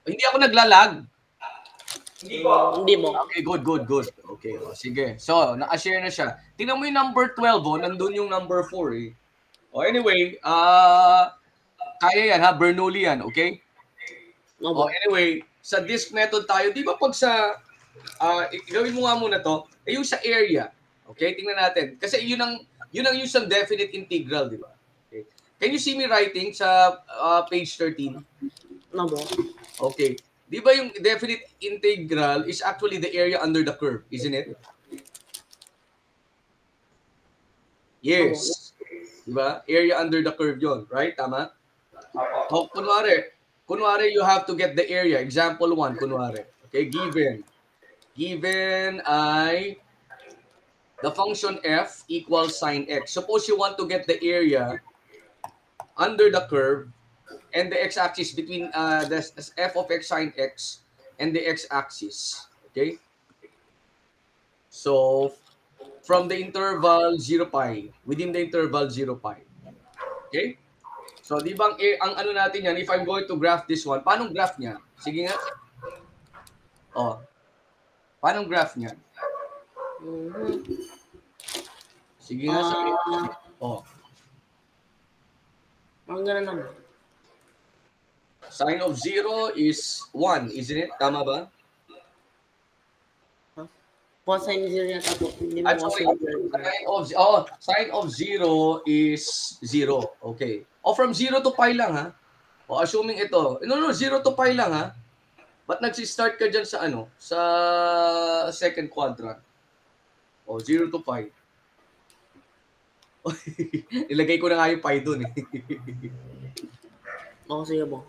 Hindi ako naglalag. Hindi po. Hindi mo. Okay, good. Okay, sige. So, naka-share na siya. Tingnan mo yung number 12, nandun yung number 4 eh. Anyway, kaya yan ha, Bernoulli yan, okay? Anyway, sa disk method tayo, di ba pag sa, gawin mo nga muna to, yung sa area, okay? Tingnan natin. Kasi yun ang yung sa definite integral, di ba? Okay. Can you see me writing sa page 13? Okay. Di ba yung definite integral is actually the area under the curve, isn't it? Yes. Di ba? Area under the curve yon, right? Tama? O, kunwari you have to get the area. Example 1, kunwari. Okay, given I, the function f equals sine x. Suppose you want to get the area under the curve and the x-axis between the f of x sine x and the x-axis. Okay? So, from the interval 0 pi, within the interval 0 pi. Okay? So, di ba ang ano natin yan, if I'm going to graph this one, paano graph niya? Sige nga. Paano graph niya? Sige nga, sabi. Ang gano'n naman. Sine of 0 is 1, isn't it? Tama ba? Cosine 0 yata po. Sine of 0 is 0. Okay. From 0 to pi lang, ha? Assuming ito. No, 0 to pi lang, ha? Ba't nagsi-start ka dyan sa ano? Sa second quadrant. 0 to pi. Ilagay ko na nga yung pi dun, eh. Sige po.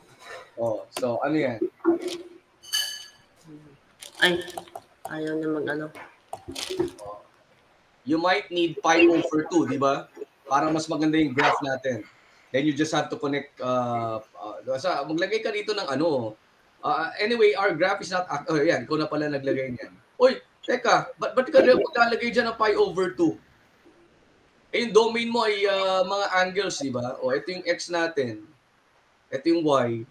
So, ano yan? Ay, ayaw na mag-ano. You might need pi over 2, di ba? Para mas maganda yung graph natin. Then you just have to connect, maglagay ka dito ng ano. Anyway, our graph is not, yan, ikaw na pala naglagay niyan. Uy, teka, ba't ka maglalagay dyan ng pi over 2? Yung domain mo ay mga angles, di ba? Ito yung x natin. Ito yung y.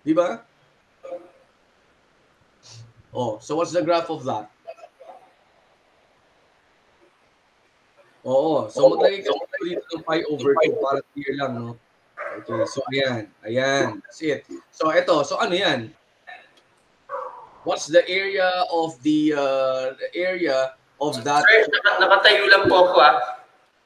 Di ba? So what's the graph of that? So maglagay ka dito ng pi over 2 para clear lang, no? Okay, so ayan. That's it. So ito, so ano yan? What's the area of that? Sir, nakatayo lang po ako,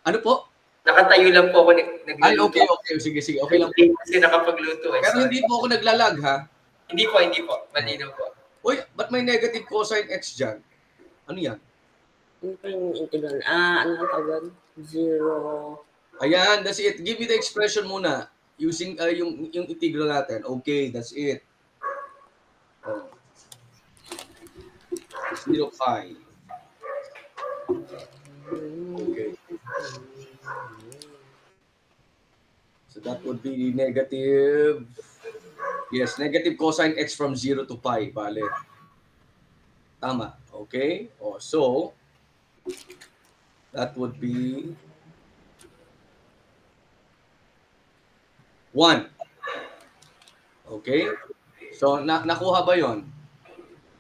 Ano po? Nakatayo lang po ako. Ay, okay. Sige. Okay lang po. Kasi nakapagluto. Pero hindi po ako naglalag, ha? Hindi po. Malinaw po. Uy, ba't may negative cosine x dyan? Ano yan? Ano pa yung integral? Ano ang tawag? 0. Ayan, that's it. Give me the expression muna. Using yung integral natin. Okay, that's it. 0 pi. Okay. So that would be negative. Yes, negative cosine x from 0 to pi. Bale. Tama. Okay. So that would be 1. Okay? So, nakuha ba yon?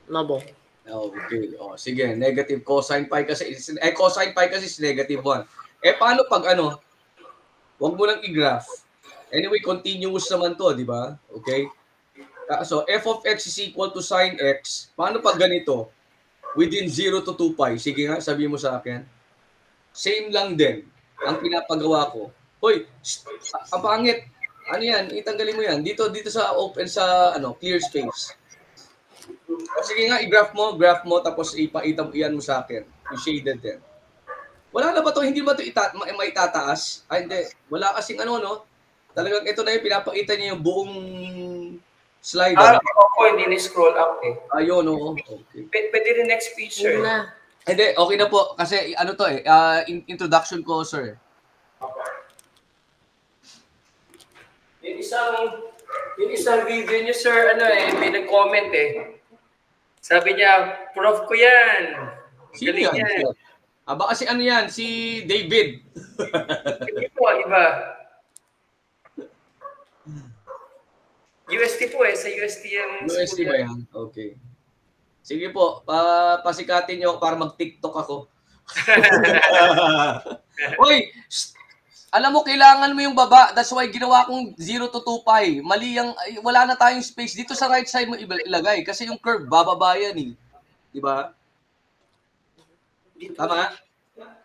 Nabo. Okay. Sige. Negative cosine pi kasi, cosine pi kasi is negative 1. Paano pag ano? Huwag mo nang i-graph. Anyway, continuous naman to, di ba? Okay? So, f of x is equal to sine x. Paano pag ganito? Within 0 to 2 pi. Sige nga, sabi mo sa akin. Same lang din ang pinapagawa ko. Hoy, ang pangit. Ano yan? Itanggalin mo yan. Dito sa open sa clear space. Sige nga, i-graph mo tapos iyan mo sa akin. I-shaded din. Wala na ba to? Hindi ba to maitataas? Ay, hindi. Wala kasing no? Talagang ito na yung pinapakita niya yung buong slide. Hindi na-scroll up eh. Ayun, oo. Okay. Pwede rin next picture. Hindi, okay na po. Kasi to introduction ko, sir. Yung isang video niyo, sir, may nag-comment eh. Sabi niya, prof ko yan. Sino yan? Baka si yan? Si David. Hindi po, iba. UST po sa UST yung UST school ba yan? Okay. Sige po, pasikatin niyo para mag-TikTok ako. Uy, alam mo, kailangan mo yung baba. That's why ginawa kong 0 to 2 pi. Mali yung, wala na tayong space. Dito sa right side mo ilagay. Kasi yung curve, bababa yan eh. Diba? Tama?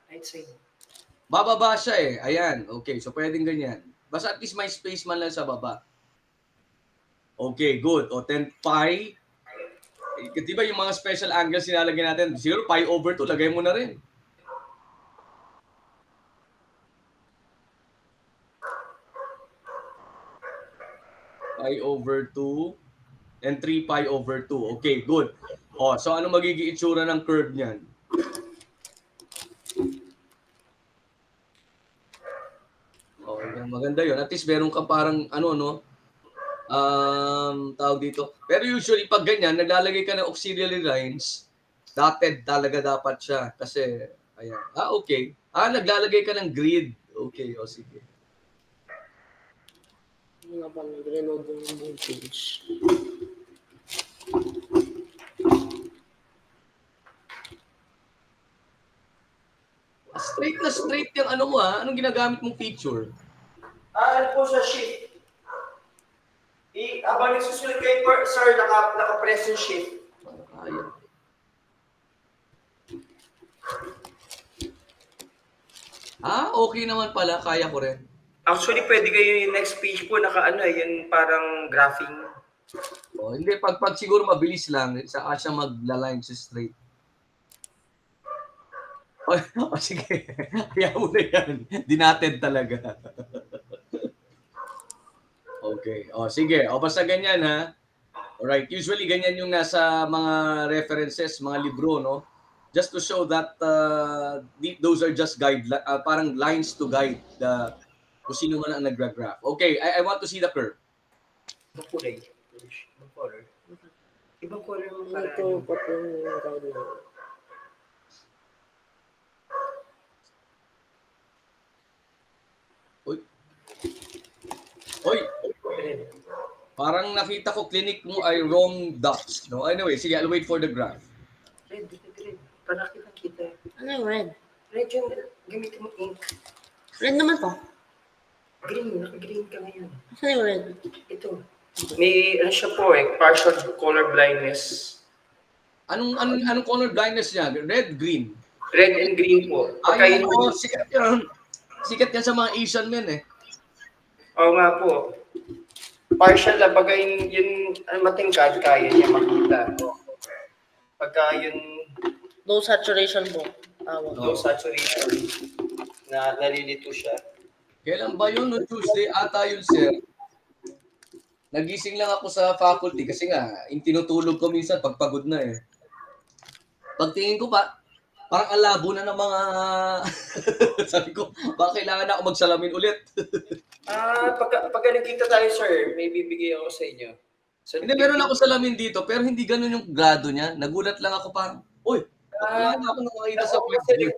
Right side. Bababa siya eh. Ayan. Okay, so pwedeng ganyan. Basta at least may space man lang sa baba. Okay, good. O 10 pi. Diba yung mga special angles sinalagyan natin? Siguro pi over 2, lagay mo na rin. Pi over 2 and 3 pi over 2. Okay, good. O, so ano magiging itsura ng curve niyan? Oh, maganda yun. At least meron kang parang tawag dito. Pero usually pag ganyan, naglalagay ka ng auxiliary lines, dotted talaga dapat siya. Kasi, ayan. Okay. Naglalagay ka ng grid. Okay, sige. Hindi nga pa nag-reload yung voltage. Straight na straight yung ano mo Anong ginagamit mong feature? Ano po sa shift? Habang nagsusulit kayo, sir, naka-press yung shift. Ayan. Okay naman pala. Kaya ko rin. Actually, pwede kayo yung next page po, yung parang graphing. Hindi, pag siguro mabilis lang, saka siya magla-line siya straight. Sige. Kaya mo na yan. Dinated talaga. Okay. Sige. Basta ganyan ha. Alright. Usually ganyan yung nasa mga references, mga libro, no? Just to show that those are just parang lines to guide kung sino man ang nag-graph. Okay. I want to see the curve. Ibang kulay. Ibang color. Ibang color mo para. Ito, pati yung guideline. Oy. Parang nakita ko clinic mo ay wrong dots. No? Anyway, sige, I'll wait for the graph. Red. Para kita. Ano yung red? Red yung gamitin mo ink. Red naman to. Green. Naka-green ka ngayon. Saan yung red? Ito. May siya po partial color blindness. Anong color blindness niya? Red, green? Red and green po. Sikat yan. Sikat yan sa mga Asian men eh. Oo nga po. Partial na bagay yung matingkad, kaya niya makita. Pagka yung Low saturation po. low saturation na nalilito siya. Kailan ba yun? No Tuesday ata yun, sir. Nagising lang ako sa faculty kasi nga, yung tinutulog ko minsan pagpagod na eh. Pagtingin ko parang alabo na ng mga sabi ko, baka kailangan na ako magsalamin ulit. Pagka nagkita tayo, sir, may bibigay ako sa inyo. So, Hindi, meron ako salamin dito, pero hindi ganun yung grado niya. Nagulat lang ako parang, wala na ako nakakita sa website.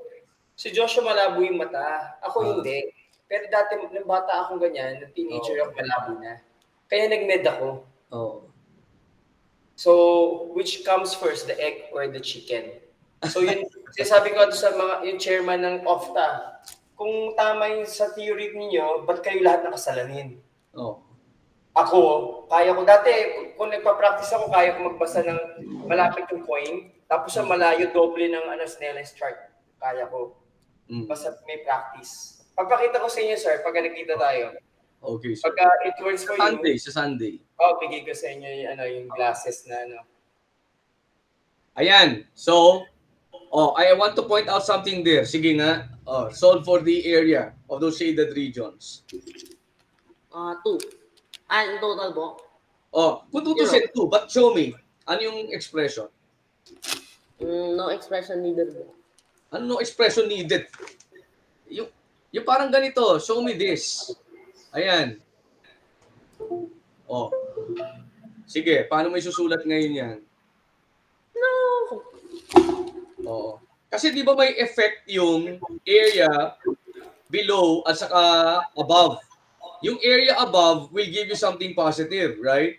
Si Joshua malabo yung mata. Ako hindi. Pero dati, nung bata akong ganyan, nung teenager ako, malabo na. Kaya nag-med ako. So, which comes first, the egg or the chicken? So, yun, sinasabi ko sa yung chairman ng OFTA, kung tama yung sa theory niyo, ba't kayo lahat nakasalamin? Ako, kaya ko dati, kung nagpa-practice ako, kaya ko magbasa ng malapit yung coin, tapos sa malayo, doble ng Snellen's chart. Kaya ko. Basta may practice. Pagpakita ko sa inyo, sir, pagka nagkita tayo. Okay, sir. Pagka it works for you. Sa Sunday. Bigay ko sa inyo yung glasses na Ayan. So, I want to point out something there. Sige nga. Solve for the area of those shaded regions. 2. In total po? Kung 2 said 2, but show me. Ano yung expression? No expression needed po. Ano no expression needed? Yung parang ganito. Show me this. Ayan. Sige, paano may susulat ngayon yan? No. Kasi di ba may effect yung area below at saka above. Yung area above will give you something positive, right?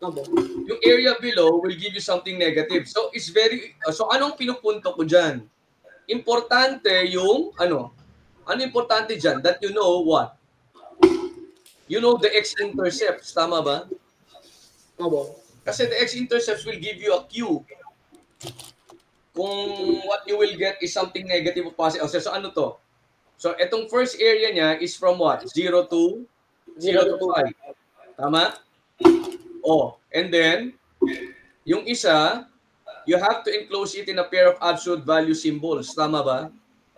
Opo. Yung area below will give you something negative. So, it's very, so anong pinupunto ko dyan? Importante yung, ano importante dyan? That you know what? You know the x-intercepts, tama ba? Opo. Kasi the x-intercepts will give you a cue kung what you will get is something negative or positive. So, ano to? So, itong first area niya is from what? 0 to 5. Tama? Oh, and then, yung isa, you have to enclose it in a pair of absolute value symbols. Tama ba?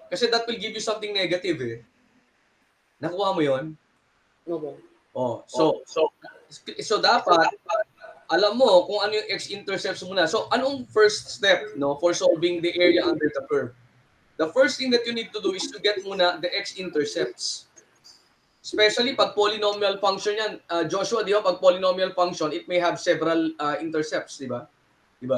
Kasi that will give you something negative eh. Nakuha mo yon? Opo. Oh, so dapat, alam mo kung ano yung x-intercepts muna. So, anong first step no for solving the area under the curve? The first thing that you need to do is to get muna the x-intercepts. Especially pag polynomial function yan. Joshua, di ba? Pag polynomial function, it may have several intercepts, di ba? Di ba?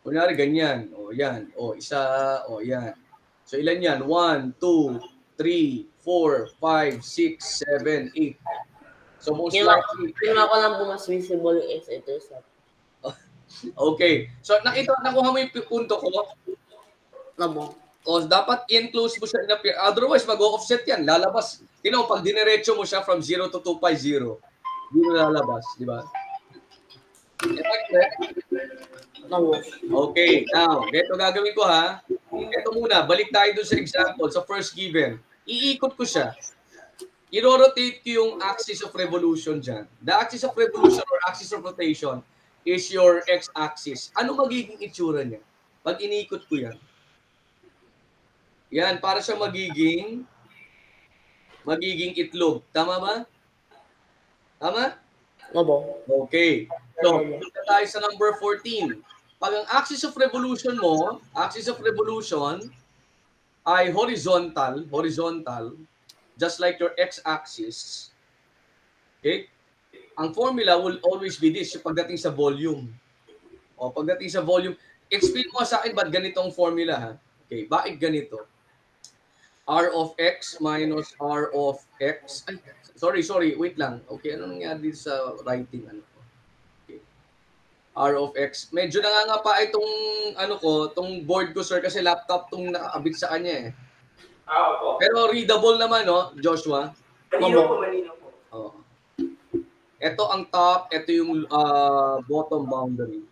Kunyari, ganyan. O, yan. O, isa. O, yan. So, ilan yan? 1, 2, 3, 4, 5, 6, 7, 8. So, most likely... Ginawa ko lang po mas visible yung x-intercept. Okay. So, nakuha mo yung punto ko? Opo. O, dapat i-enclose mo siya in a pair. Otherwise, mag-offset yan. Lalabas. Pag dinerecho mo siya from 0 to 250, hindi mo lalabas. Di ba? Okay. Now, ito gagawin ko ha. Ito muna. Balik tayo dun sa example. Sa first given. Iikot ko siya. I-rotate ko yung axis of revolution dyan. The axis of revolution or axis of rotation is your x-axis. Ano magiging itsura niya? Pag iniikot ko yan. Yan, para siya magiging itlog. Tama ba? Tama? Opo. Okay. So, punta tayo sa number 14. Pag ang axis of revolution mo, ay horizontal, just like your x-axis. Okay? Ang formula will always be this, yung pagdating sa volume. O, pagdating sa volume, explain mo sa akin ba't ganitong formula, ha? Okay, bakit ganito? R of x minus R of x. Ay, sorry, wait lang. Okay, ano nangyari dito sa writing? Okay. R of x. Medyo nangangapa itong tong board ko, sir, kasi laptop tong nakakabit sa kanya eh. Opo. Pero readable naman, no, Joshua? Malinaw po. Oh. Ito ang top, ito yung bottom boundary.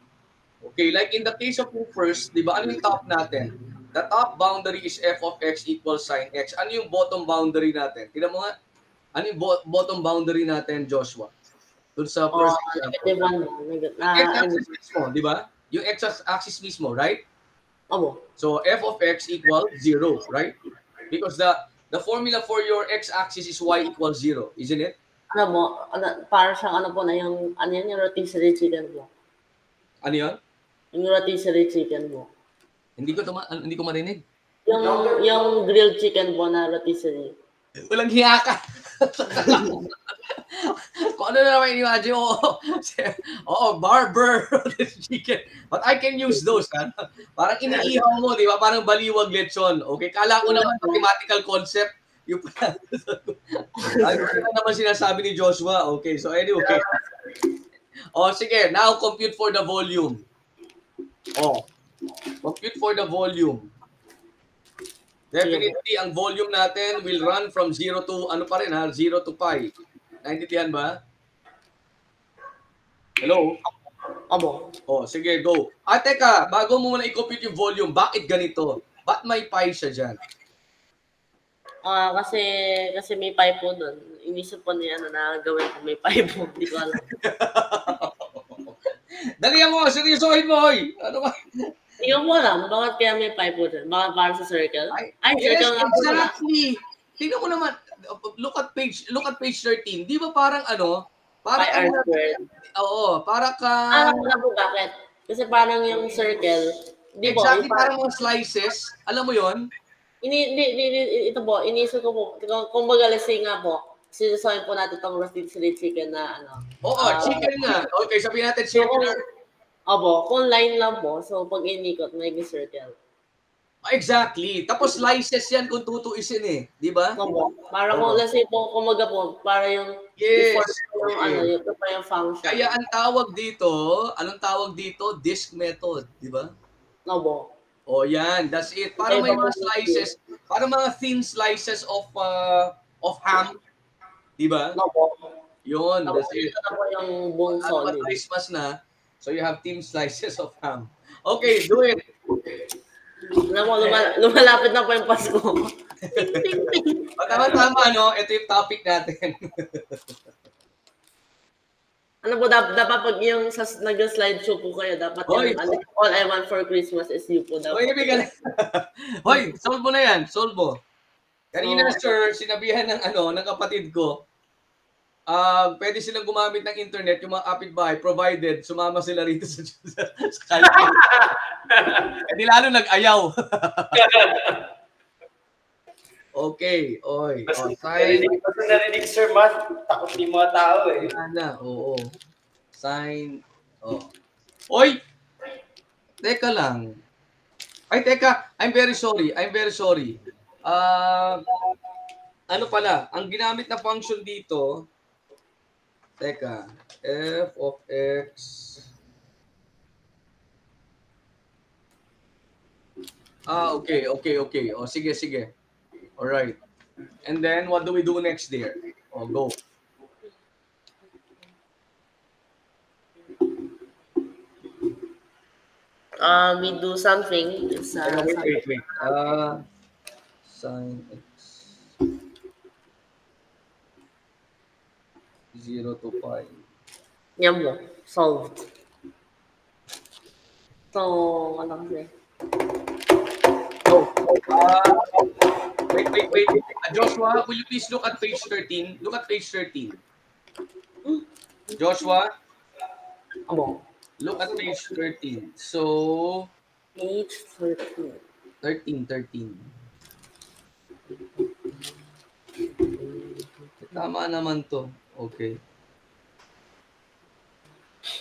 Okay, like in the case of yung first, di ba, ano yung top natin? The top boundary is f of x equals sin x. Ano yung bottom boundary natin? Tignan mo nga. Ano yung bottom boundary natin, Joshua? Doon sa first example. X-axis mismo, di ba? Yung x-axis mismo, right? Opo. So, f of x equals 0, right? Because the formula for your x-axis is y equals 0, isn't it? Para siyang yung rotisserie chicken po. Ano yun? Yung rotisserie chicken po. Hindi ko marinig. Yung grilled chicken po na rotisserie. Walang hiya ka. Kung ano na naman i-imagine mo. Barber chicken. But I can use those. Parang iniihaw mo, di ba? Parang baliwag lechon. Okay, kala ko naman mathematical concept. Yung ano naman sinasabi ni Joshua. Okay, so anyway. Sige. Now, compute for the volume. Compute for the volume. Definitely, ang volume natin will run from 0 to, 0 to pi. Naintindihan ba? Hello? Opo. Sige, go. Teka, bago mo muna i-compute yung volume, bakit ganito? Ba't may pi siya dyan? Kasi may pi po doon. Inisip po niya na gawin ko may pi po. Hindi ko alam. Dali mo, seryosohin mo, hoy. Ano ba? Hindi ko po alam. Bakit kaya may pi po doon? Bakit para sa circle? Yes, exactly. Tingnan mo naman. Look at page 13. Di ba parang parang para ka... Alam ko na po bakit. Kasi parang yung circle, di ba? Exactly, parang mga slices. Alam mo yon? Ito po, inisip ko po. Kung magalasi nga po, sinusahin po natin itong rotisserie chicken na chicken nga. Okay, sabihin natin circular. Kung line lang po, so pag inikot, may circle. Exactly. Tapos slices yan kung tutuisin eh. Di ba? Para kung let's say po, kumaga po, para yung before yung yung pa yung function. Kaya ang tawag dito, anong tawag dito? Disk method. Di ba? O yan, that's it. Para may mga slices, para mga thin slices of ham. Di ba? Yun, that's it. Yung buong solid. Christmas na, so you have thin slices of ham. Okay, do it. Lumalapit na po yung Pasko. Tama, no? Ito yung topic natin. Ano po, dapat pag yung nag-slideshow po kayo, dapat yung all I want for Christmas is you po. Hoy, solve mo na yan. Solve mo. Kanina, sir, sinabihan ng ng kapatid ko, pwede silang gumamit ng internet, yung mga kapitbahay, provided sumama sila rito sa California. Hindi lalo nag-ayaw. Okay, oy. Narinig, sir, takot yung mga tao eh. Oo. Sign. Oy! Teka lang. Ay, teka. I'm very sorry. Ano pala, ang ginamit na function dito, teka, f of x okay. O, sige. Alright. And then, what do we do next there? Go. We do something. It's, wait. Sin x 0 to pi. Yan mo. Solved. So, ano kasi? Wait. Joshua, will you please look at page 13? Look at page 13. Joshua? Look at page 13. So, page 13. 13. Tama naman to. Okay.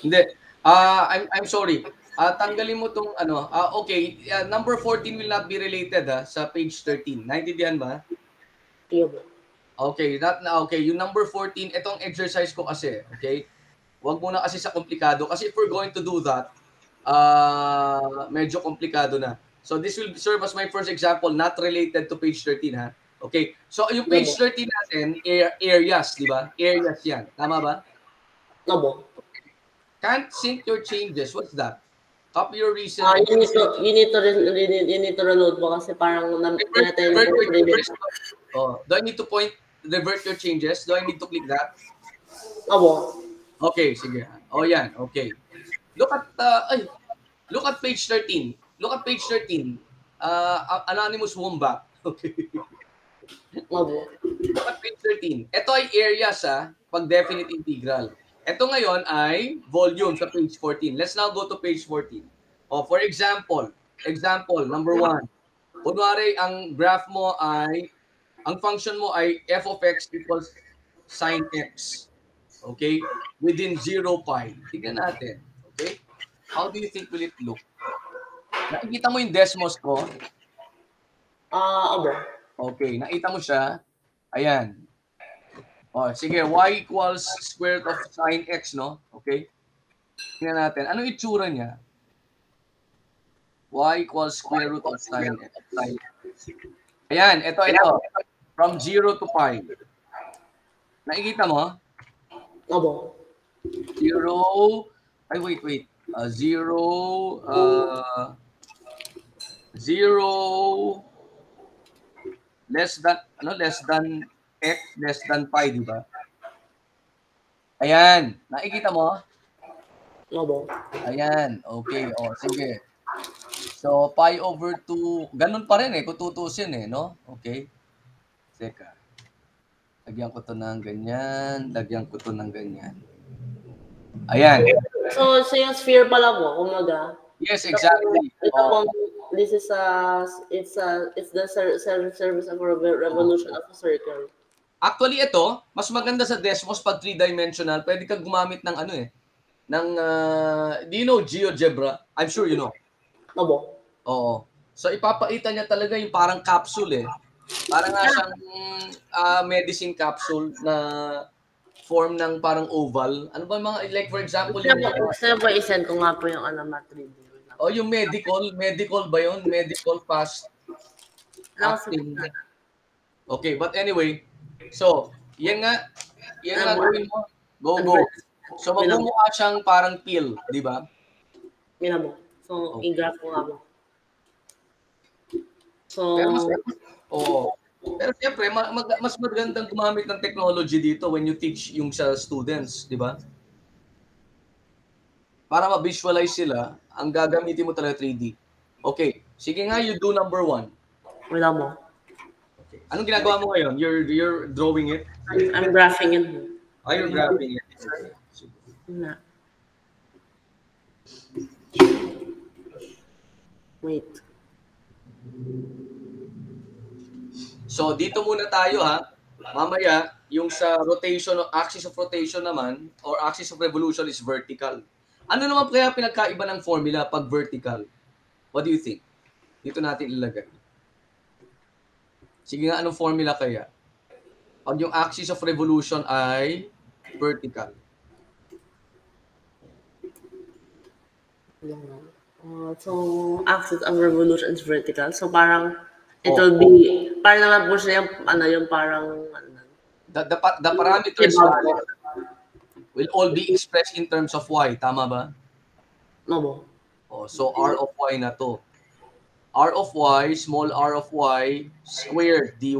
Hindi. I'm sorry. Tanggalin mo tong okay. Number 14 will not be related sa page 13. Naintindihan ba? Okay, okay. Yung number 14, itong exercise ko kasi, okay? Huwag muna kasi sa komplikado. Kasi if we're going to do that, medyo komplikado na. So this will serve as my first example, not related to page 13, ha? Okay. So yung page 13 natin, areas, di ba? Areas yan. Tama ba? Can't sync your changes. What's that? Copy your recent. You need to reload mo kasi parang do I need to revert your changes? Do I need to click that? Okay, sige. Yan. Okay. Look at page 13. Look at page 13. Anonymous Wombat. Okay. Look at page 13. Ito ay areas pag definite integral. Ito ngayon ay volume sa page 14. Let's now go to page 14. For example, number 1. Kunwari, ang graph mo ay, ang function mo ay f of x equals sin x. Okay? Within 0 pi. Tignan natin. Okay? How do you think will it look? Nakikita mo yung Desmos ko? Okay, nakita mo siya. Ayan. Sige, y equals square root of sin x, no? Okay? Tingnan natin. Ano itsura niya? Y equals square root of sin x. Ayan, ito. From 0 to pi. Nakikita mo? 0. Ay, wait. 0. 0 less than x less than pi, di ba? Ayan, nakikita mo? Ayan, okay. Sige. So, pi over 2, ganun pa rin kung tutusin no? Okay. Teka. Lagyan ko to ng ganyan. Ayan. So yung sphere pala po, kumaga. Yes, exactly. This is it's the service of revolution of a circle. Actually, ito, mas maganda sa Desmos pag 3-dimensional. Pwede kang gumamit ng do you know GeoGebra? I'm sure you know. Oo. So ipapakita niya talaga yung parang capsule eh. Parang nga siyang medicine capsule na form ng parang oval. Ano ba mga, like for example, yung... Gusto na po i-send ko nga po yung mat 3D. Yung medical ba yun? Medical fast acting. Okay, but anyway, so, yan nga gawin mo. Go. So, magmumukha siyang parang pill, di ba? Yan mo. So, i-graph ko nga mo. So, pero siyempre, mas magandang gumamit ng technology dito when you teach yung sa students, di ba? Para ma-visualize sila, ang gagamitin mo talaga 3D. Okay, sige nga, you do number 1. Wala mo. Okay. Anong ginagawa mo ngayon? You're drawing it? I'm graphing it. You're graphing it. Okay. Na. Wait. So, dito muna tayo ha. Mamaya, yung sa rotation, axis of rotation naman, or axis of revolution is vertical. Ano naman kaya pinagkaiba ng formula pag vertical? What do you think? Dito natin ilagay. Sige nga, anong formula kaya? Pag yung axis of revolution ay vertical. So, axis of revolution is vertical. So, parang it will be, parang naman po siya yung parang... The parameters will all be expressed in terms of y. Tama ba? No. So, r of y na to. R of y, small r of y, squared dy.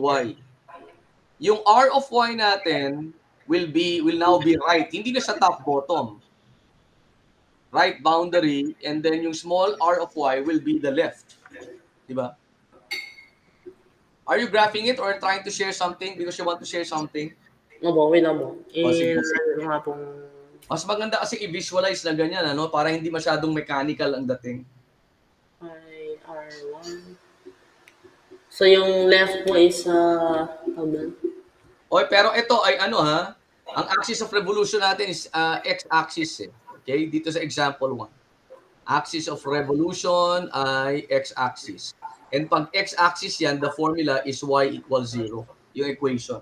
Yung r of y natin will now be right. Hindi na sa top bottom. Right boundary, and then yung small r of y will be the left. Diba? Are you graphing it or trying to share something because you want to share something? Wait lang mo. Mas maganda kasi i-visualize na ganyan, ano? Para hindi masyadong mechanical ang dating. R1. So, yung left po is pero ito ay ano ha? Ang axis of revolution natin is x-axis eh. Okay? Dito sa example 1. Axis of revolution ay x-axis. And pag x-axis yan, the formula is y equals 0. Yung equation.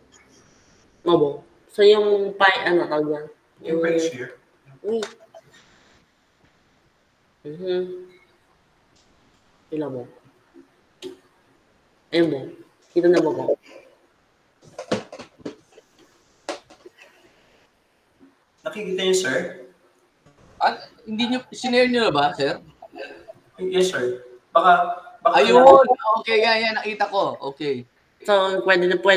So, yung pi, tawag yung ratio. Ilan mo? Ayun mo. Kita na ba ko? Nakikita niyo, sir? Hindi nyo, sinare nyo na ba, sir? Yes, sir. Baka ayun! Okay, yan, nakita ko. Okay. So, pwede po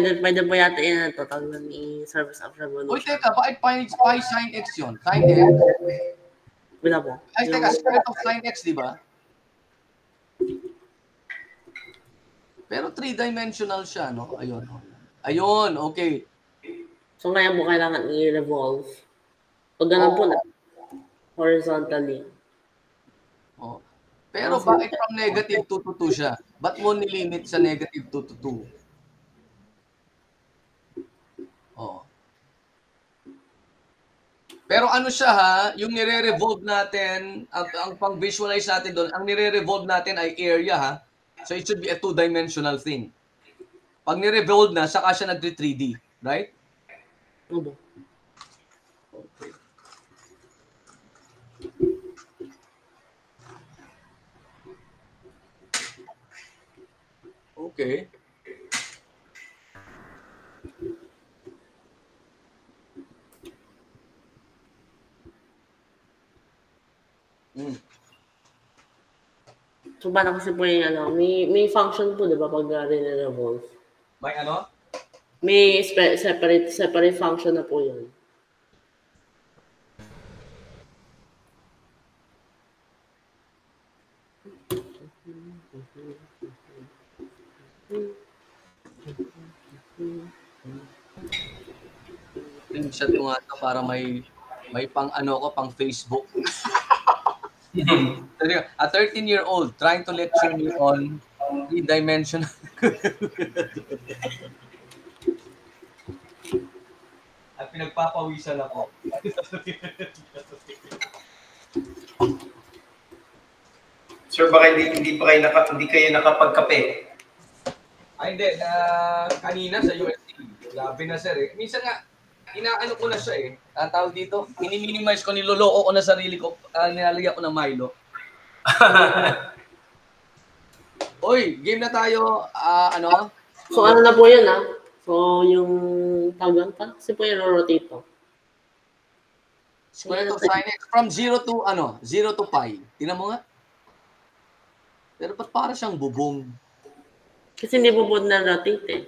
yata yun ito, tawag ni Service of Revolution. Uy, teka, bakit pi sin x yun? Sin x? Wala po. Ay, teka, square of sin x, di ba? Pero 3-dimensional siya, no? Ayun, okay. So, ngayon po kailangan i-revolve. Pag ganun po na, horizontally. Pero bakit from negative 2 to 2 siya? Ba't mo nilimit sa negative 2 to 2? Pero ano siya ha, yung nire-revolve natin, ang pang-visualize natin doon, ang nire-revolve natin ay area ha. So it should be a 2-dimensional thing. Pag nire-revolve na, saka siya nag-3D. Right? Okay. So, paano kasi po yung may function po, di ba, pag re-revolve? May ano? May separate function na po yun. Screenshot ko nga ito para may pang pang Facebook. A 13-year-old trying to lecture me on 3-dimensional. At pinagpapawisan ako. Sir, baka hindi kayo nakapagkape? Ay, hindi. Kanina sa UST. Grabe na, sir. Eh. Minsan nga, inaano ko na siya eh. Tawag dito, mini-minimize ko, niloloko ko na sarili ko, nilalagyan ko ng Milo. Oy, game na tayo. Ano? So, ano na po yun, So, yung tawagan pa, kasi po yung rotate po. Square root of sin x from 0 to pi. Tingnan mo nga. Pero ba't para siyang bubong? Kasi hindi po na rotate eh.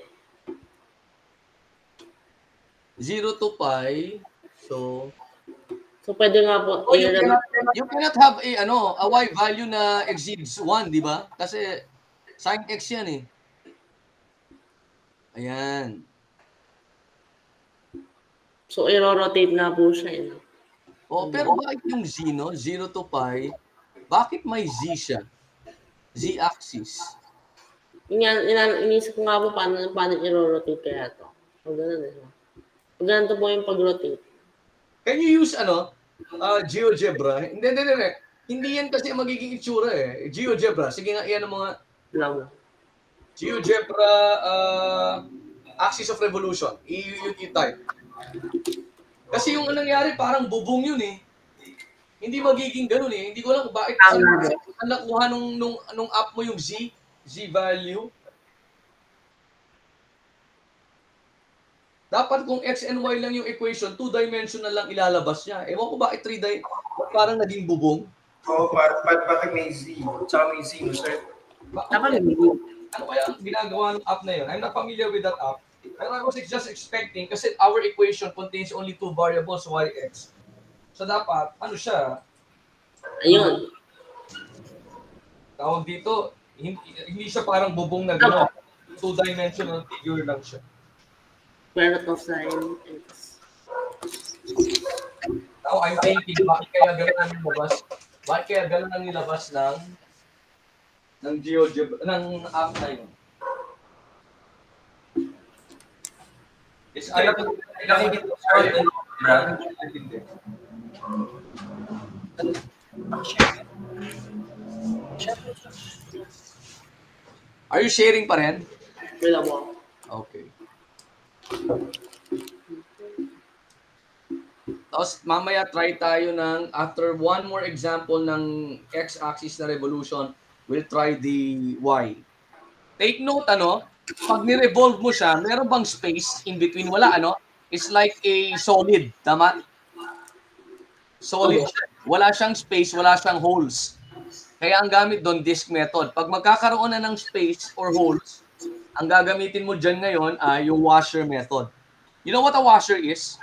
0 to pi. So pwede nga po. You cannot have a y value na exceeds 1, di ba? Kasi sin x yan eh. Ayan. So, i-rotate na po siya eh. Pero bakit yung z, 0 to pi, bakit may z siya? Z-axis. Inisip ko nga po paano i-rotate kaya ito. Pag ganun eh. Pag ganun po yung pag-rotate. Can you use GeoGebra? Hindi yan kasi magiging itsura eh. GeoGebra. Sige nga, iyan ang mga GeoGebra axis of revolution. I-type. Kasi yung nangyari parang bubong yun eh. Hindi magiging ganun eh. Hindi ko alam kung bakit ang nakuha nung app mo yung z value. Dapat kung x and y lang yung equation, 2-dimensional lang ilalabas niya. Ewan ko bakit 3D, parang naging bubong. Bakit may z? Tsaka may z, sir? Ano kaya ang ginagawa ng app na yun? I'm not familiar with that app. Pero I was just expecting, kasi our equation contains only 2 variables, y, x. So dapat, ano siya? Ayun. Tawag dito, hindi siya parang bubong na gano'n. 2-dimensional figure lang siya. Square root of sin x. Now I'm thinking, bakit kaya gano'n ang nilabas? Bakit kaya gano'n ang nilabas ng GeoGebra, ng app na yun? It's either Are you sharing pa rin? Wala mo. Okay. Tapos mamaya try tayo ng, after one more example ng x-axis na revolution, we'll try the y. Take note, pag ni-revolve mo siya, meron bang space in between? Wala, It's like a solid, tama? Solid. Wala siyang space, wala siyang holes. Kaya ang gamit doon, disk method. Pag magkakaroon na ng space or holes, ang gagamitin mo dyan ngayon ay yung washer method. You know what a washer is?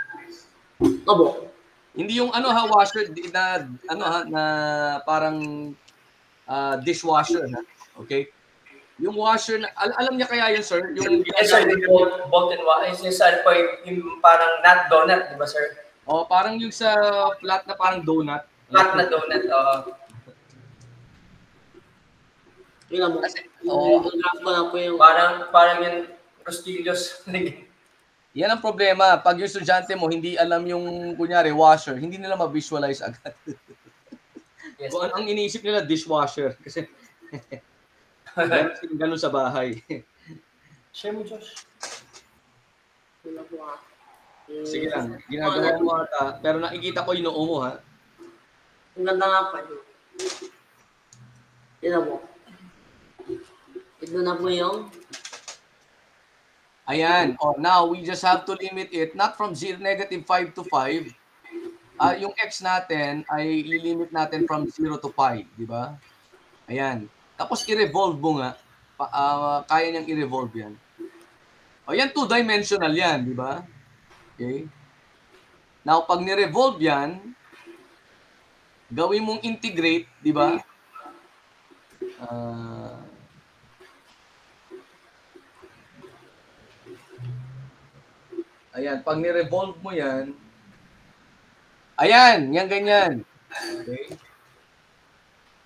Opo. Hindi yung washer na parang dishwasher, okay? Yung washer na alam niya kaya yun, sir? Yung sir, bolt and wire. Yung parang nut donut, di ba, sir? Parang yung sa flat na parang donut. Flat na donut, Yun mo. Parang yung Rostillos. Yan ang problema. Pag yung estudyante mo, hindi alam yung, kunyari, washer, hindi nila ma-visualize agad. Yes. Kung ang iniisip nila, dishwasher. Kasi, ganun sa bahay. Share mo, Josh. Sige lang. Ginagawa mo ata. Pero nakikita ko yung noo mo, ha? Ang ganda nga pa. Tignan mo. Ito na po yung ayan. Now, we just have to limit it not from -5 to 5. Yung x natin ay i-limit natin from 0 to pi. Di ba? Ayan. Tapos, i-revolve mo nga. Kaya niyang i-revolve yan. Yan, 2-dimensional yan. Di ba? Okay. Now, pag ni-revolve yan, gawin mong integrate. Di ba? Ayan, pag ni-revolve mo yan, ayan, yan ganyan. Okay?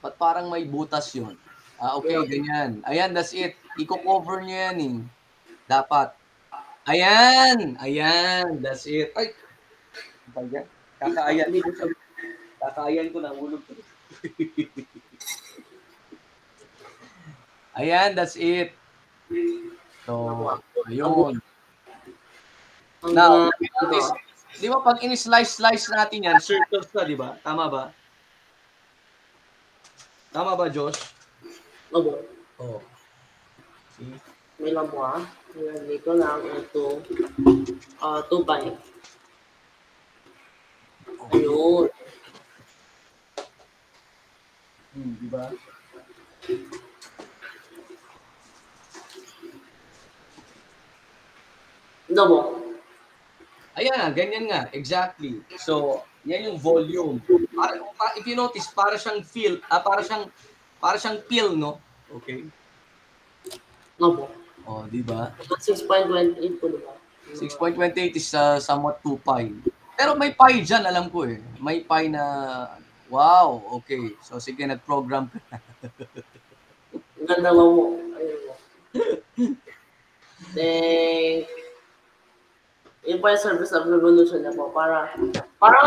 Ba't parang may butas yun? Okay, ganyan. Ayan, that's it. Iko-cover niya yan eh. Dapat. Ayan, that's it. Ay, kakaayan ko na hulog. Ayan, that's it. So, ayun. Now, notice, di ba pag in-slice natin yan, circles na, di ba? Tama ba? Tama ba, Josh? Opo. Oh. See? May lang po Nilagay ko lang ito. 2.5. Ayun. Di ba? Double. Ayan, ganyan nga. Exactly. So, yan yung volume. If you notice, para siyang para siyang pill, no? Okay? Opo. Oh, di ba? 6.28 po, diba? 6.28 is somewhat 2 pi. Pero may pi dyan, alam ko eh. May pi na, wow, okay. So, sige, nag-program ka na. Ganda mo. Ayun po. Then, yung pa yung service of revolution niya po. Parang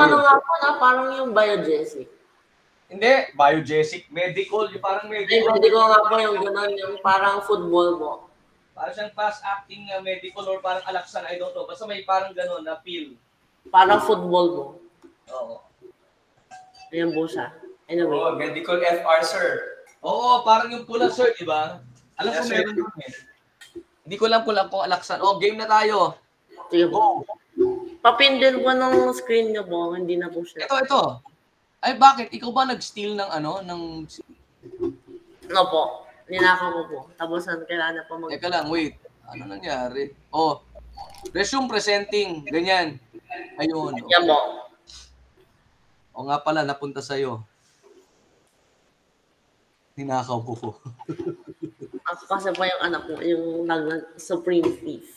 ano nga po parang yung biogesic. Hindi, biogesic, medical, yung parang medical. Hindi ko nga po yung gano'n, yung parang football po. Parang siyang fast-acting medical or parang alaksan, I don't know. Basta may parang gano'n na pill. Parang football po. Oo. Ayan po siya. Anyway. Oh, medical FR, sir. Oo, parang yung pula, sir, di ba? Alam ko meron doon eh. Hindi ko lang pula kung alaksan. Oh, game na tayo. Sige po. Papindin po ng screen niyo po, hindi na po siya. Ito. Ay, bakit? Ikaw ba nag-steal ng No po. Ninakaw ko po. Tapos kailangan na po Teka lang, wait. Ano nangyari? Oh, resume presenting. Ganyan. Ayun. Yan po. O nga pala, napunta sa'yo. Ninakaw ko po. Ako kasi po yung anak ko, yung Supreme Thief.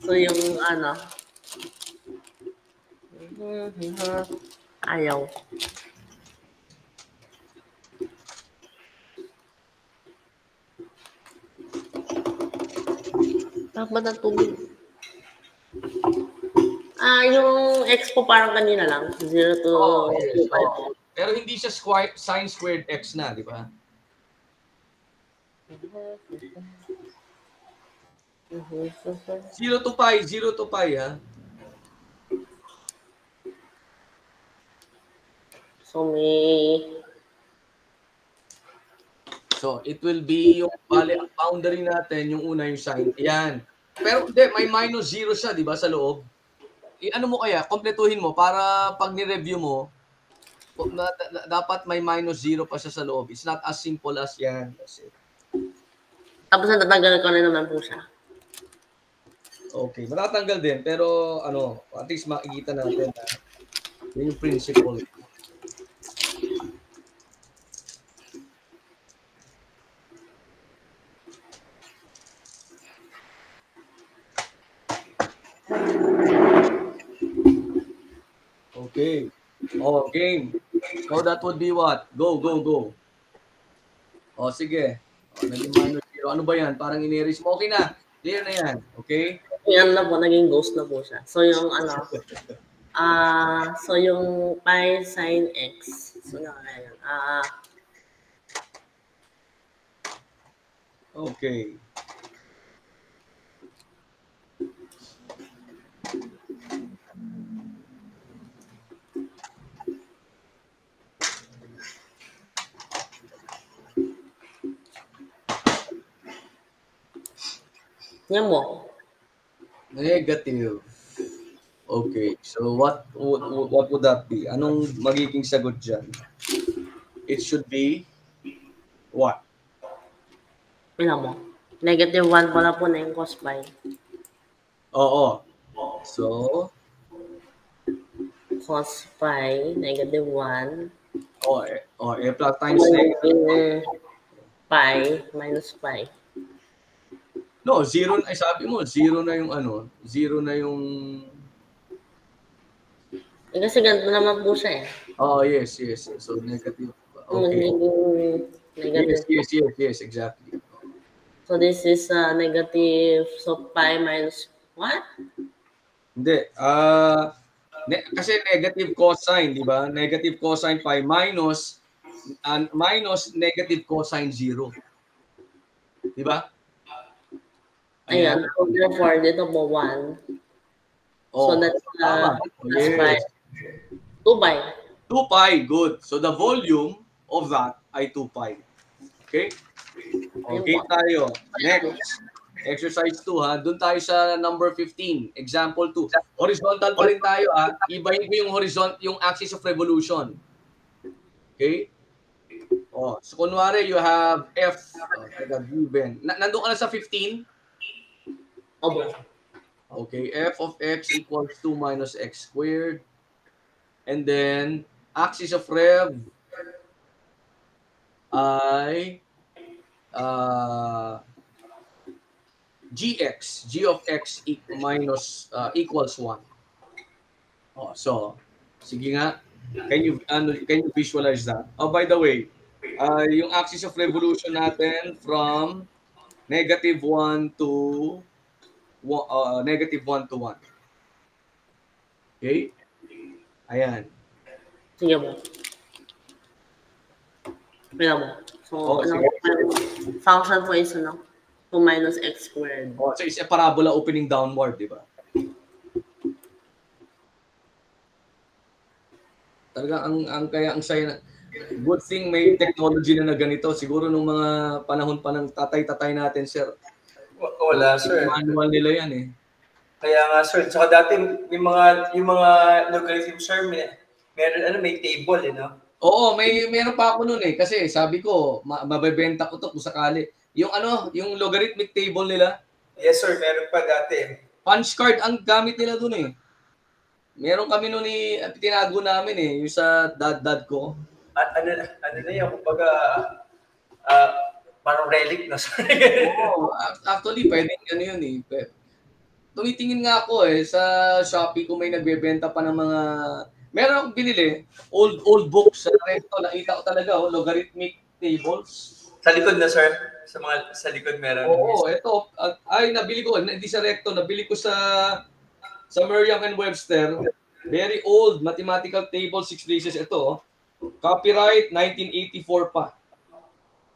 So yung ayaw. Dapat na tubig. Yung expo parang kanina lang. 0 to 5. Pero hindi siya sin squared x na, di ba? 0 to pi, ha? So, it will be yung boundary natin, yung una yung sign. Yan. Pero hindi, may minus 0 siya, di ba, sa loob? Ano mo kaya, kompletuhin mo para pag ni-review mo, dapat may minus 0 pa siya sa loob. It's not as simple as yan. Tapos natatanggal ko na naman po siya. Okay, matatanggal din. Pero at least makikita natin na yun yung principle. Okay. Oh, game. So that would be what? Go. Oh, sige. Naging minus 0. Ano ba yan? Parang in-erase mo. Okay na. Clear na yan. Okay? Yan na po. Naging ghost na po siya. So yung so yung pi sin x. So na yan. Okay. Yan mo. Negative. Okay. So what would that be? Anong magiging sagot dyan? It should be what? Ilan mo? Negative 1 pala po na yung cos pi. Oo. So, cos pi, negative 1. A plus times negative. Pi minus pi. No, 0 ay sabi mo, 0 na yung 0 na yung kasi ganito naman po siya eh. Oh, yes. So negative. Okay. Negative. Yes, exactly. So this is negative, so pi minus what? Hindi. Kasi negative cosine, di ba? Negative cosine pi minus negative cosine 0. Di ba? Ayan. So, therefore, dito po 1. So, that's pi. 2 pi. 2 pi, good. So, the volume of that ay 2 pi. Okay? Okay tayo. Next. Exercise 2 ha. Doon tayo sa number 15. Example 2. Horizontal pa rin tayo ha. Ibahin ko yung yung axis of revolution. Okay? So kunwari you have F given. Nandun ka na sa 15? Okay. F of x equals 2 minus x squared. And then axis of rev ay gx, g of x minus equals 1. So sige nga, can you visualize that? By the way, yung axis of revolution natin from negative 1 to 1. Okay? Ayan. Sige mo. Wala mo. So, function po is 2 minus x squared. So, it's a parabola opening downward, di ba? Talaga, ang saya na. Good thing may technology na ganito. Siguro nung mga panahon pa ng tatay-tatay natin, sir. Wala, sir. Manual nila yan eh. Kaya nga, sir. Saka dati, yung mga logarithm, sir, may table, no? Oo, meron pa ako noon eh. Kasi sabi ko, mabebenta ko to kung sakali. Yung logarithmic table nila. Yes, sir. Meron pa dati. Punch card ang gamit nila doon eh. Meron kami noon tinago namin eh. Yung sa dad ko. Ano na yan? Kumbaga, parang relic na, sir. Oo, actually, pwedeng yun eh. Tumitingin nga ako eh. Sa Shopee kung may nagbebenta pa ng mga... Meron akong binili, old books sa recto, nakita ko talaga, logarithmic tables. Sa likod na, sir? Sa likod meron? Oo, ito. Nabili ko, hindi sa recto, nabili ko sa Merriam-Webster. Very old mathematical table, 6 bases. Ito, copyright 1984 pa.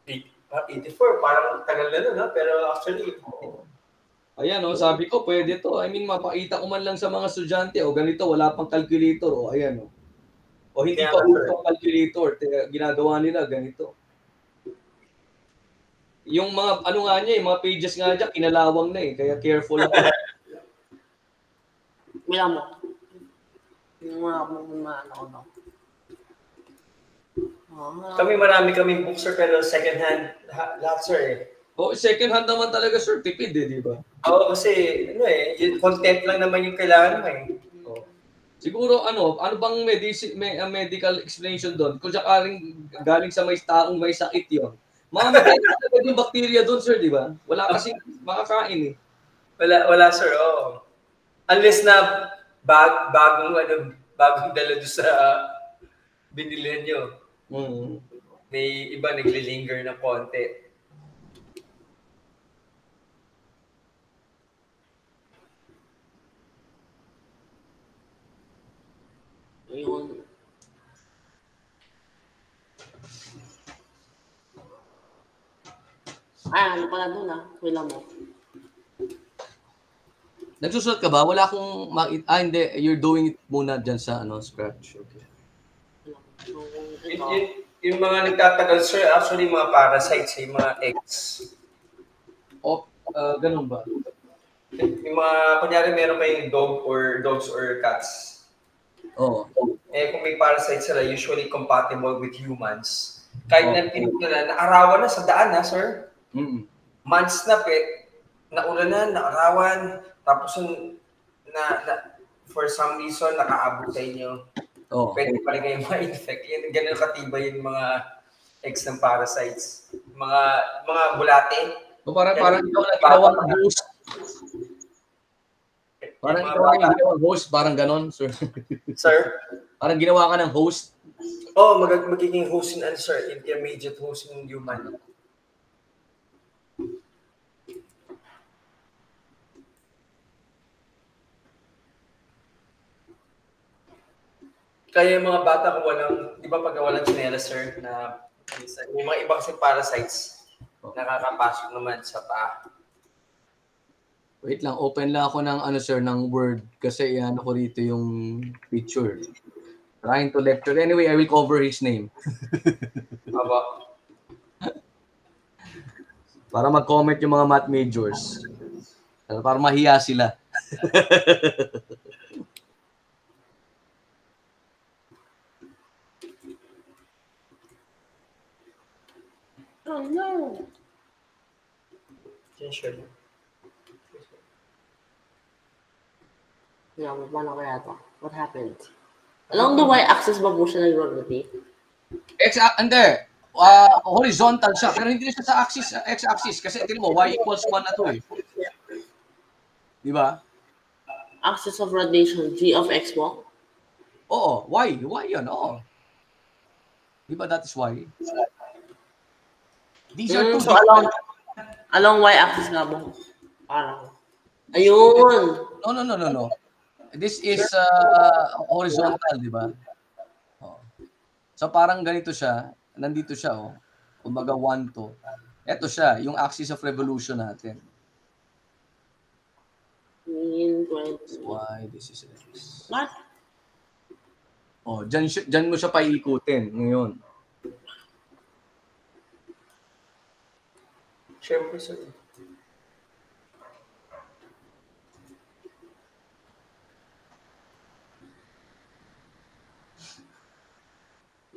84, parang tagal na nun, pero actually... Ayan, sabi ko, pwede to. I mean, mapakita ko man lang sa mga estudyante, ganito, wala pang calculator, ayan, O hindi pa uso ang calculator, ginagawa nila, ganito. Yung mga, yung mga pages nga dyan, kinalawang na eh, kaya careful ako. Wala mo. Ano. Kami marami kaming books, sir, pero second hand, lahat, sir eh. Second hand naman talaga, sir, tipid eh, di ba? Oo, kasi, yung content lang naman yung kailangan mo eh. Siguro, ano bang medical explanation doon? Kung sakaling galing sa may taong may sakit yun. Mamamatay talaga yung bacteria doon, sir, di ba? Wala kasing makakain eh. Wala, sir, oo. Unless na bagong dala doon sa binili nyo. May iba naglilinger na konti. Yun. Ano pala doon Wala mo. Nagsusulat ka ba? Wala akong hindi. You're doing it muna dyan sa Scratch. Okay. Yung mga nagtatagal, sir, actually mga parasites, yung mga eggs. Ganun ba? Yung mga, kunyari meron kayong dogs or cats. Kung may parasites sila, usually compatible with humans. Kahit na naarawan na sa daan sir. Months na naulanan, naarawan, tapos for some reason, nakaabot sa inyo. Pwede pa rin kayo ma-infect. Ganun katibay yung mga eggs ng parasites. Mga bulate. Parang ikaw na ginawa ng host. Parang ikaw na ginawa ng host, parang ganon, sir. Sir? Parang ginawa ka ng host. Magiging host in sir, intermediate host in human. Kaya yung mga bata kung di ba pag walang chinelas, sir, na yung mga iba kasi parasites, nakakapasok naman sa paa. Wait lang, open lang ako ng sir, ng Word kasi iyan ko rito yung picture. Trying to lecture. Anyway, I will cover his name. Aba. Para mag-comment yung mga math majors. Para mahiya sila. Oh no. Sure. Yeah, paano kaya to? What happened? Along the y-axis ba po siya nag-rotate? Hindi. Horizontal siya. Pero hindi siya sa axis, x-axis. Kasi tingnan mo, y equals 1 na to eh. Di ba? Axis of rotation, g of x po? Oo, y. Y yun, oo. Di ba that is y? These are two. So along y-axis nga ba? Parang. Ayun. No. This is horizontal, di ba? Oh. So parang ganito siya. Nandito siya, oh. Kumbaga 1 to. Ito siya, yung axis of revolution natin. This is y, this is x. What? Oh, dyan mo siya paikutin ngayon. Siyempre, sir.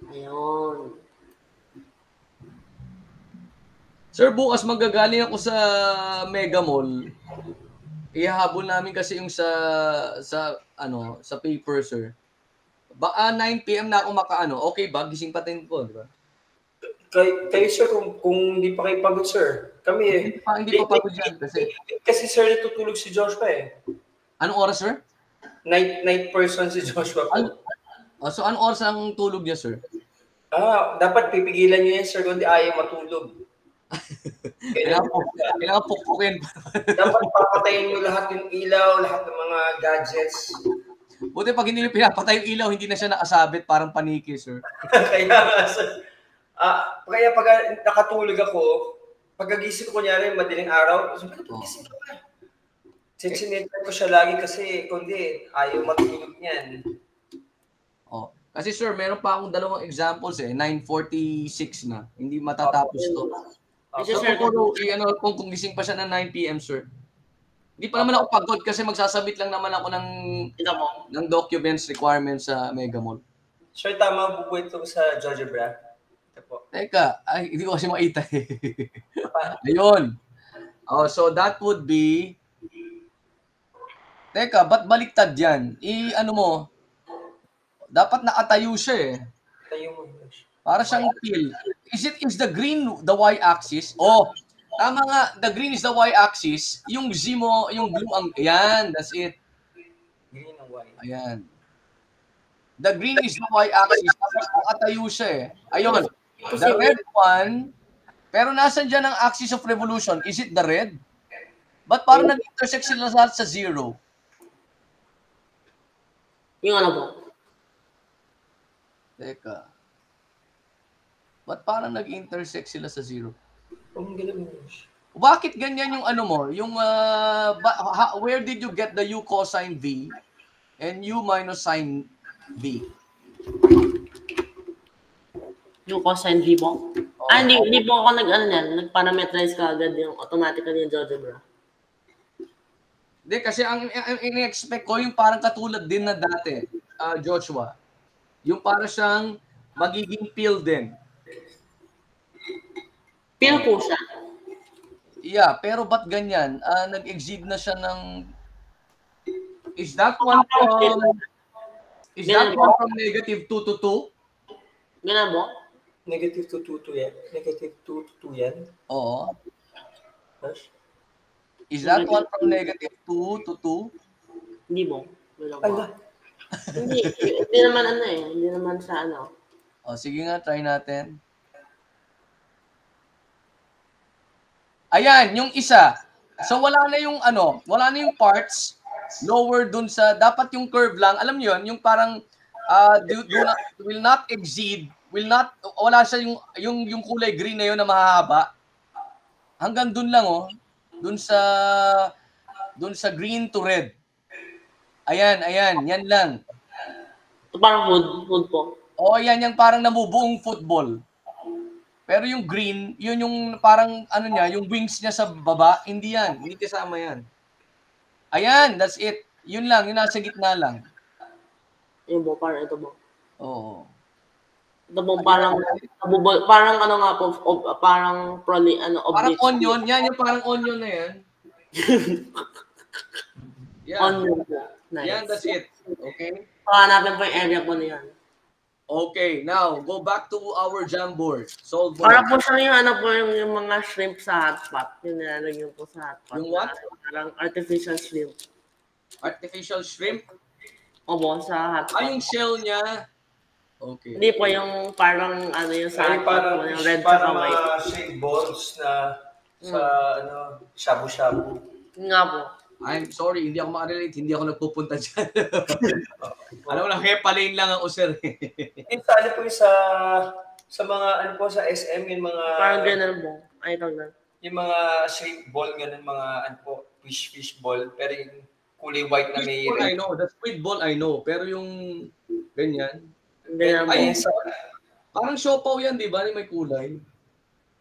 Ayun. Sir, bukas magagaling ako sa Mega Mall. Ihahabol namin kasi yung sa paper, sir. Baka 9 PM na ako makaano. Okay ba? Gising pa din po, di ba? Kayo sir, kung hindi pa kayo pagod sir, kami eh. Hindi pa pagod yan kasi. Kasi sir, natutulog si Joshua eh. Anong oras, sir? Night person si Joshua po. So anong oras ang tulog niya, sir? Dapat pipigilan niyo yan sir, kundi ayaw matulog. Kailangan pukpukin. Dapat papatayin niyo lahat yung ilaw, lahat ng mga gadgets. Buti pag hindi niyo pinapatay yung ilaw, hindi na siya nakasabit, parang paniki, sir. Kaya nga, sir. Kaya pag nakatulog ako, pagkagising ko kunyari, madaling araw, gising ko na. Sinetry ko siya lagi kasi kundi ayaw matulog niyan. Oh. Kasi sir, meron pa akong dalawang examples eh. 9:46 na. Hindi matatapos to. So, kung gising pa siya ng 9 PM, sir. Hindi pa naman ako pagod kasi magsasabit lang naman ako ng documents requirements sa Mega Mall. Sir, tama po ito sa GeoGebra. Ito po. Teka, hindi ko kasi makita eh. Ayun. Oh, so that would be... Teka, ba't baliktad yan? Dapat nakatayo siya eh. Tayo mo. Para siyang pill. Is the green the y-axis? Oh, tama nga. The green is the y-axis. Yung Z mo, yung blue ang... Ayan, that's it. Green and white. Ayan. The green is the y-axis. Tapos nakatayo siya eh. Ayun. The red one, pero nasan dyan ang axis of revolution? Is it the red? Ba't parang nag-intersect sila sa zero? Yung ano po? Teka. Ba't parang nag-intersect sila sa zero? Bakit ganyan yung ano mo? Yung, where did you get the u cosine v and u minus sine v? Yung cosine v po? Hindi po ako nag-parameterize ka agad yung automatically yung GeoGebra. Hindi, kasi ang in-expect ko yung parang katulad din na dati, Joshua. Yung para siyang magiging pill din. Pill po siya? Yeah, pero ba't ganyan? Nag-exceed na siya ng... Is that one from negative 2 to 2? Ganun po? Negative 2 to 2 yan? Negative 2 to 2 yan? Oo. Is that one from negative 2 to 2? Hindi po. Hindi naman Hindi naman sa ano. O, sige nga, try natin. Ayan, yung isa. So, wala na yung parts lower dun sa, dapat yung curve lang. Alam niyo yun, yung parang, will not exceed, wala siya yung kulay green na yun na mahahaba. Hanggang dun lang, oh. Dun sa green to red. Ayan. Yan lang. Ito parang food po. Oh, yan yung parang namubuong football. Pero yung green, yun yung parang ano niya, yung wings niya sa baba, hindi yan. Hindi kasama yan. Ayan, that's it. Yun lang, yung nasa gitna lang. Yun po, parang ito po. Oo. Ito po parang ano nga po, parang Parang onion, yan yung parang onion na yan. Yan. Onion po. Nice. Yan, that's it. Okay? Hanapin po yung area po na yan. Okay, now, go back to our Jamboard. Solve mo. Para po siya yung ano po yung mga shrimp sa hotpot. Yung nilalagyan po sa hotpot. Yung what? Parang artificial shrimp. Artificial shrimp? Opo, sa hotpot. Yung shell niya. Okay. Hindi po yung parang ano yung sa hotpot parang, po, yung red parang sa white. mga shrimp balls na sa shabu-shabu. Nga po. I'm sorry, hindi ako makarelate. Hindi ako nagpupunta dyan. Alam mo lang, hepaline lang ako, sir. Sa ano po sa mga ano po sa SM, yung mga... Parang ganun po. Ay, ito na. Yung mga shrimp ball, ganun mga ano po, fish ball. Pero yung kulay white na may... Ball, I know. The squid ball, I know. Pero yung ganyan. Ganun po. Parang siopaw yan, di ba? May kulay.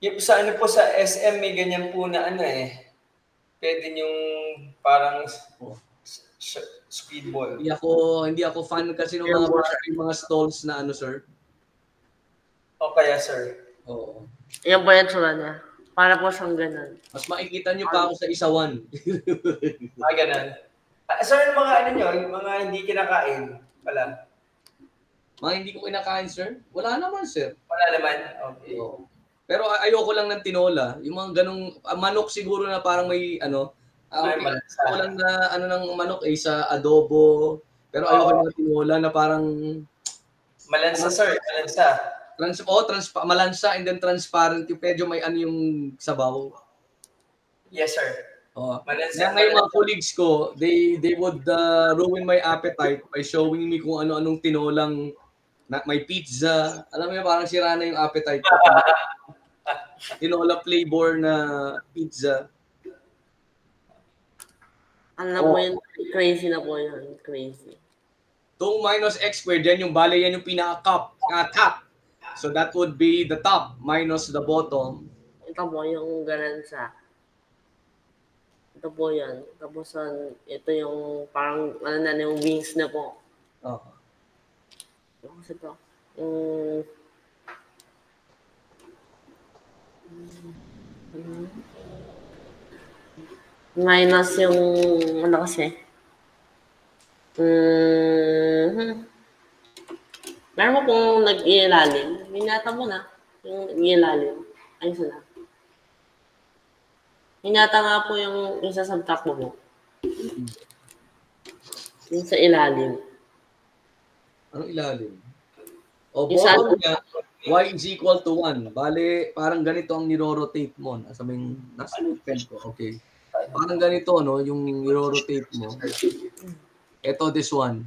Yung sa ano po sa SM, may ganyan po na ano eh. Pwede yung parang squid ball. Hindi ako fan kasi ng mga stalls na ano, sir. O kaya, sir? Oo. Yan po yung tsura niya. Para po siyang ganun. Mas makikita nyo pa ako sa isawan. Ganun. Sir, yung mga ano nyo, yung mga hindi kinakain pala. Mga hindi ko kinakain, sir? Wala naman, sir. Wala naman? Okay. Oo. Pero ayoko lang ng tinola. Yung mga ganong manok siguro na parang may ano. Ako lang na ano ng manok sa adobo. Pero ayoko ng tinola na parang malansa, sir. Malansa. Malansa and then transparent. Yung medyo may ano yung sabaw. Yes, sir. Malansa. Ngayon mga colleagues ko, they would ruin my appetite by showing me kung ano-anong tinolang may pizza. Alam mo yun, parang sira na yung appetite ko. Tinola flavor na pizza. Alam mo yun, crazy na po yun. Crazy. 2 minus x squared, yan yung bale, yan yung pinaka-top. So that would be the top minus the bottom. Ito po yung ganun sa... Ito po yan. Tapos ito yung parang ano na yung wings na po. Kasi ito. Minus yung ano kasi. Meron mo pong nag-iilalim. Minata mo na yung nag-iilalim. Ayos na. Minata nga po yung isa sa takbo mo. Yung sa ilalim. Anong ilalim? Bottom niya, y is equal to 1. Bale, parang ganito ang niro-rotate mo. Nasa yung pen ko. Okay. Parang ganito, no? Yung niro-rotate mo. Ito, this one.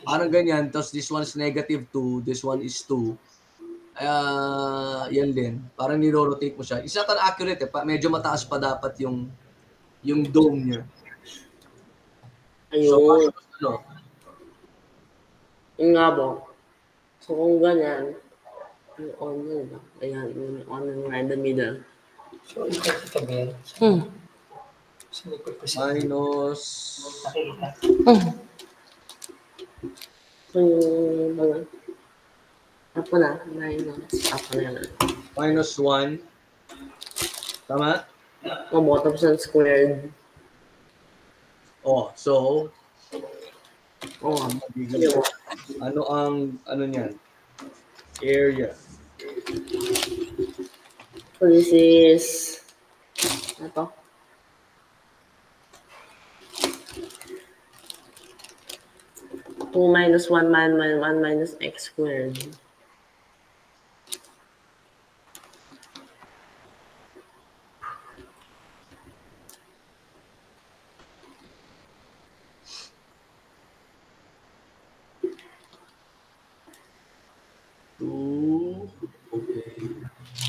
Parang ganyan. Tapos this one is negative 2. This one is 2. Yan din. Parang niro-rotate mo siya. Isa tan accurate eh. Medyo mataas pa dapat yung dome niya. Ayun. So, yung nga ba? So, kung ganyan, yung onion ba? Ayan, yung onion right in the middle. So, ito ba yan? Minus... So, yung mga... Ako na. Ako na yan. Minus 1. Tama? Bottom sun squared. So... Ano ang niyan? Area. So, this is... Ito. Two minus 1 minus x squared.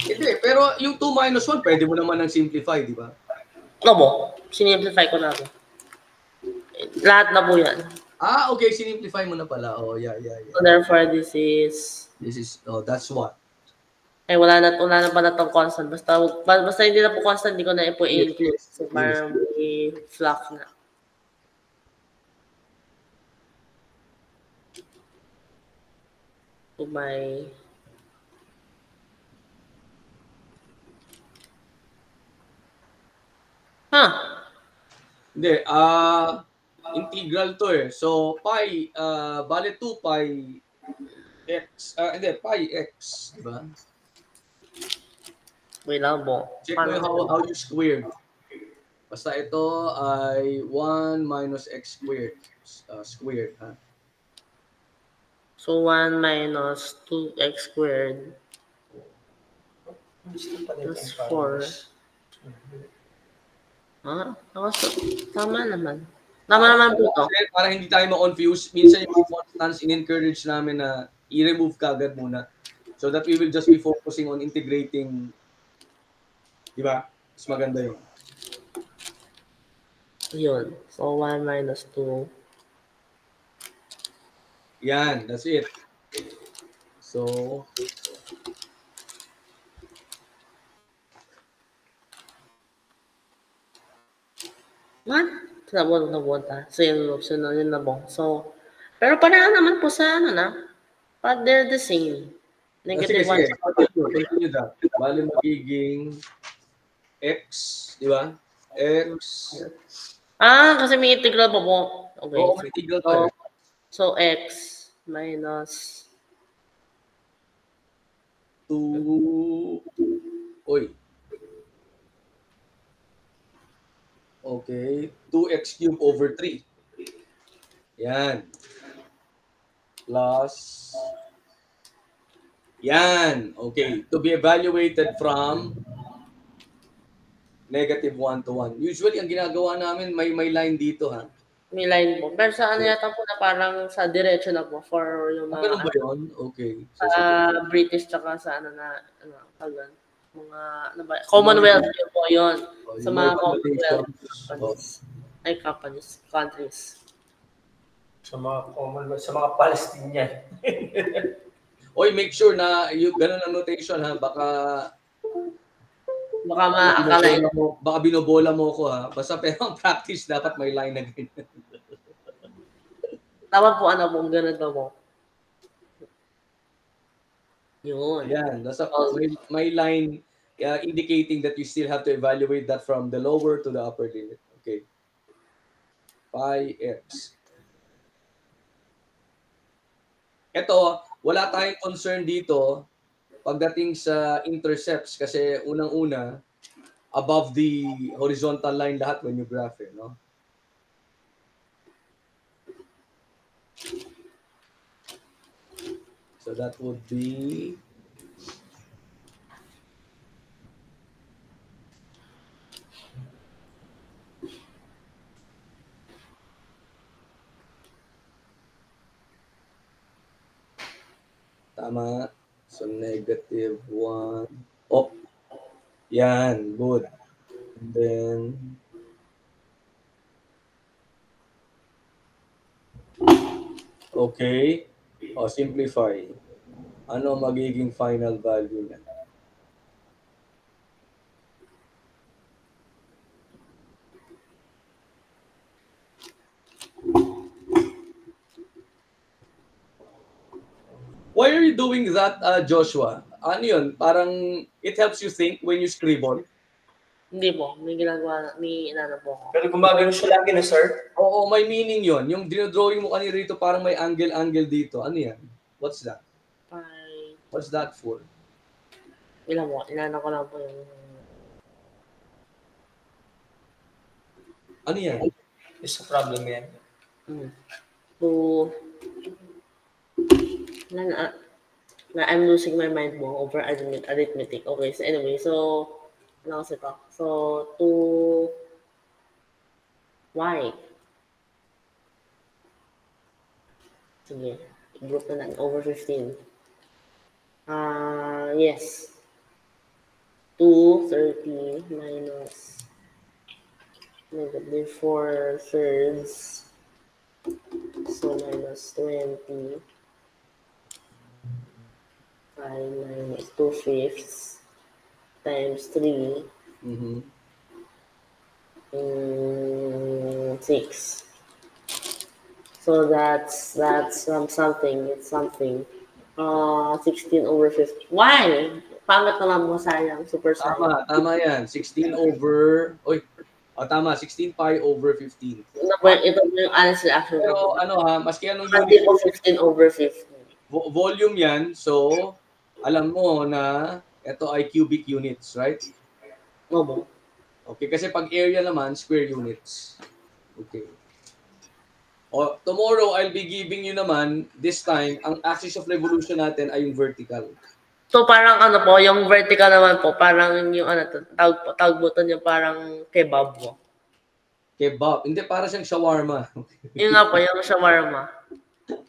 Hindi, pero Pero yung 2 minus 1, pwede mo naman ng simplify, di ba? Opo, sinimplify ko na po. Lahat na po yan. Okay, sinimplify mo na pala. Oh, yeah. So therefore, this is, that's what? wala na pala itong constant. Basta hindi na po constant, hindi ko na po i-include. So parang may fluff na. So may Hindi, integral to eh. So, pi, bale 2 pi x, hindi, pi x, di ba? wait lang po. Check mo yung how you squared. Basta ito ay 1 minus x squared. Squared, ha? So 1 minus 2x squared plus 4. Tama naman. Tama naman po ito. Para hindi tayo ma-confuse, minsan yung constants in-encourage namin na i-remove kagad muna. So that we will just be focusing on integrating. Di ba? Mas maganda yun. Yun. So 1 minus 2. Yan, that's it. So, What? Nabuta. So yun na po. So, pero parang naman po sa but they're the same. Negative 1 sa continue that. Bali magiging x, di ba? X. Kasi may integral pa po. Okay. Oo, may integral pa. So, x minus 2. Oy. Okay. 2x cubed over 3. Yan. Plus. Yan. Okay. To be evaluated from negative 1 to 1. Usually, ang ginagawa namin, may line dito, ha? May line po. Pero sa yata po na parang sa diretso na po for yung mga... Ganun ba yun? Okay. British tsaka sa tagan. Mga, Commonwealth yun po yun. Sa mga Commonwealth companies. Countries. Sa mga Commonwealth, sa mga Palestinian. Oy, make sure na yung ganun ang notation, ha? Baka maakalain mo. Baka binobola mo ko, ha? Basta pero ang practice, dapat may line na ganyan. Tama po, ganun ba mo? Yun. Yan. Basta may line indicating that you still have to evaluate that from the lower to the upper limit. Okay. Pi x. Ito, wala tayong concern dito pagdating sa intercepts kasi unang-una, above the horizontal line lahat when you graph it, no? So that would be tama. So negative 1. Oh, yan. Good. And then okay. Simplify. Ano magiging final value niya? Why are you doing that, Joshua? Ano yun? Parang it helps you think when you scribble? Hindi po. May inano po ako. Pero gumagano siya lagi na, sir? Oo, may meaning yon. Yung dinodrawing mo kanina rito, parang may angle dito. Ano yan? What's that? What's that for? Ilan po? Inano ko lang po yung... Ano yan? It's a problem yan. I'm losing my mind mo over arithmetic. Okay, so anyway, ano kasi ito? So, 2y. Sige, group na lang, over 15. Yes. 230 minus negative 4 thirds. So minus 20. 5 minus 2 fifths times 3. 6. So that's something. It's something. 16 over 50. Why? Pangat naman mo, sayang. Super sayang. Tama yan. 16 over... Oy, tama. 16 pi over 15. Ito yung honestly action. Pero maski anong unit. 15 over 15. Volume yan. So, alam mo na ito ay cubic units, right? Opo. Okay, kasi pag area naman, square units. Okay. Tomorrow, I'll be giving you naman, this time, ang axis of revolution natin ay yung vertical. So parang yung vertical naman po, parang yung tawag po ito yung parang kebab mo. Kebab? Hindi, para siyang shawarma. Yung nga po, yung shawarma.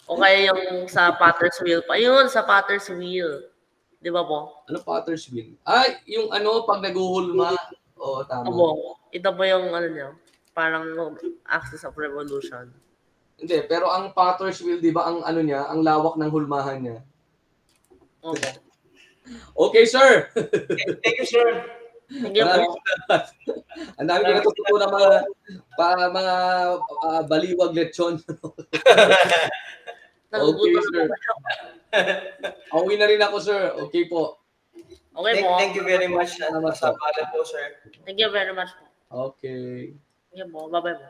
O kaya yung sa potter's wheel pa. Yun, sa potter's wheel. Di ba po? Ano potter's wheel? Yung pag naguhulma. Oo, tama. Opo. Ito po yung niya, parang axis of revolution. Hindi, pero ang potter's wheel, di ba, ang ang lawak ng hulmahan niya. Okay. Okay, sir. Thank you, sir. Thank you po. Ang dami ko natutunan mga baliwag lechon. Okay, sir. Uwi na rin ako, sir. Okay po. Okay po. Thank you very much. Sa pala po, sir. Thank you very much po. Okay. Thank you po. Bye-bye po.